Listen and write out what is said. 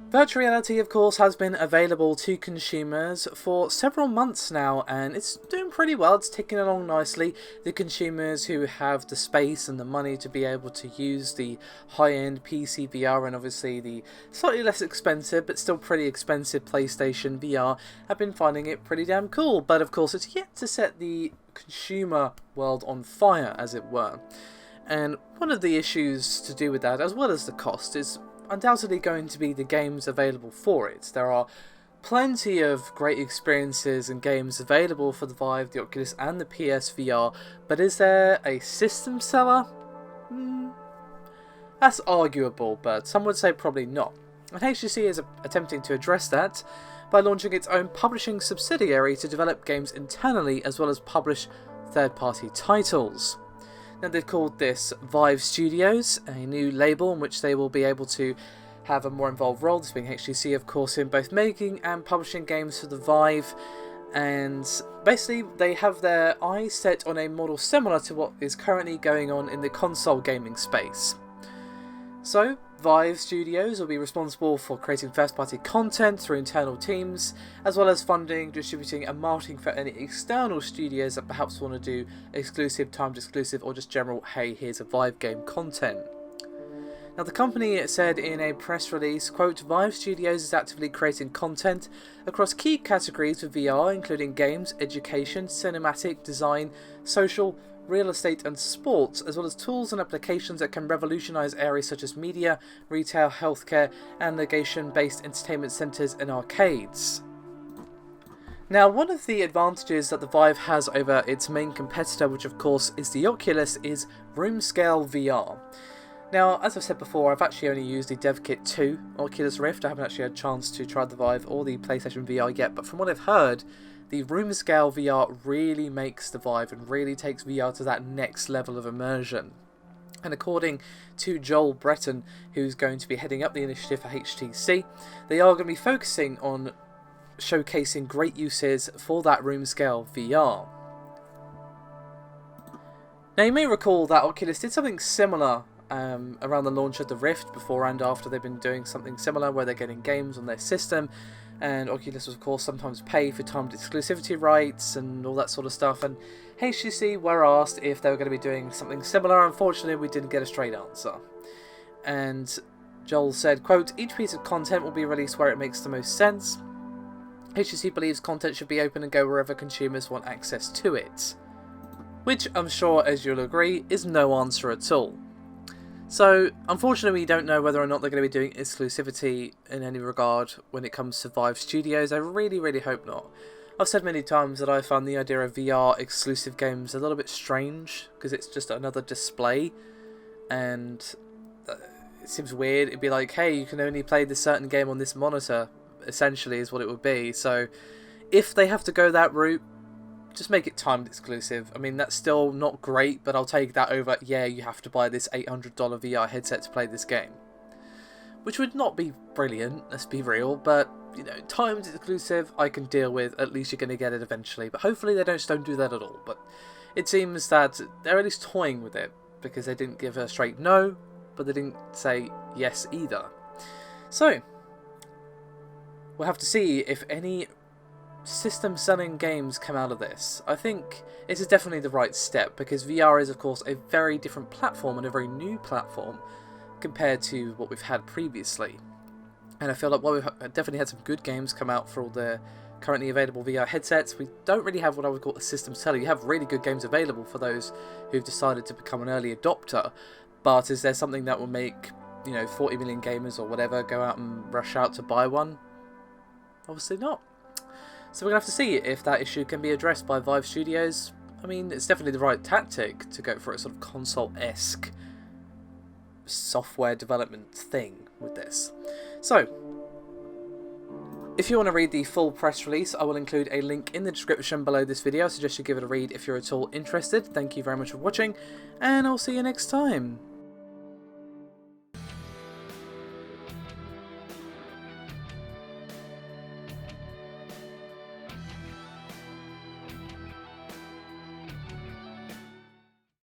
Virtual reality, of course, has been available to consumers for several months now, and it's doing pretty well. It's ticking along nicely. The consumers who have the space and the money to be able to use the high-end PC VR and obviously the slightly less expensive but still pretty expensive PlayStation VR have been finding it pretty damn cool. But of course, it's yet to set the consumer world on fire, as it were. And one of the issues to do with that, as well as the cost, is undoubtedly going to be the games available for it. There are plenty of great experiences and games available for the Vive, the Oculus and the PSVR, but is there a system seller? That's arguable, but some would say probably not. And HTC is attempting to address that by launching its own publishing subsidiary to develop games internally as well as publish third-party titles. Now, they've called this Vive Studios, a new label in which they will be able to have a more involved role, this being HTC of course, in both making and publishing games for the Vive, and basically they have their eyes set on a model similar to what is currently going on in the console gaming space. So, Vive Studios will be responsible for creating first-party content through internal teams, as well as funding, distributing and marketing for any external studios that perhaps want to do exclusive, timed exclusive, or just general, hey, here's a Vive game content. Now, the company said in a press release, quote, Vive Studios is actively creating content across key categories for VR, including games, education, cinematic, design, social, real estate and sports, as well as tools and applications that can revolutionise areas such as media, retail, healthcare and location-based entertainment centres and arcades. Now, one of the advantages that the Vive has over its main competitor, which of course is the Oculus, is room scale VR. Now, as I've said before, I've actually only used the Dev Kit 2 Oculus Rift. I haven't actually had a chance to try the Vive or the PlayStation VR yet, but from what I've heard, the room scale VR really makes the Vive and really takes VR to that next level of immersion. And according to Joel Breton, who's going to be heading up the initiative for HTC, they are going to be focusing on showcasing great uses for that room scale VR. Now, you may recall that Oculus did something similar around the launch of the Rift. Before and after, they've been doing something similar where they're getting games on their system, and Oculus of course sometimes pay for timed exclusivity rights and all that sort of stuff, and HTC were asked if they were going to be doing something similar. Unfortunately, we didn't get a straight answer, and Joel said, quote, each piece of content will be released where it makes the most sense. HTC believes content should be open and go wherever consumers want access to it, which I'm sure, as you'll agree, is no answer at all. So, unfortunately, we don't know whether or not they're going to be doing exclusivity in any regard when it comes to Vive Studios. I really, really hope not. I've said many times that I found the idea of VR exclusive games a little bit strange, because it's just another display, and it seems weird. It'd be like, hey, you can only play this certain game on this monitor, essentially, is what it would be. So, if they have to go that route, just make it timed exclusive. I mean, that's still not great, but I'll take that over, yeah, you have to buy this $800 VR headset to play this game. Which would not be brilliant, let's be real, but, you know, timed exclusive I can deal with. At least you're going to get it eventually, but hopefully they don't do that at all. But it seems that they're at least toying with it, because they didn't give a straight no, but they didn't say yes either. So, we'll have to see if any system-selling games come out of this. I think it is definitely the right step, because VR is of course a very different platform and a very new platform compared to what we've had previously. And I feel like while we've definitely had some good games come out for all the currently available VR headsets, we don't really have what I would call a system seller. You have really good games available for those who've decided to become an early adopter, but is there something that will make, you know, 40 million gamers or whatever go out and rush out to buy one? Obviously not. So we're going to have to see if that issue can be addressed by Vive Studios. I mean, it's definitely the right tactic to go for a sort of console-esque software development thing with this. So, if you want to read the full press release, I will include a link in the description below this video. I suggest you give it a read if you're at all interested. Thank you very much for watching, and I'll see you next time.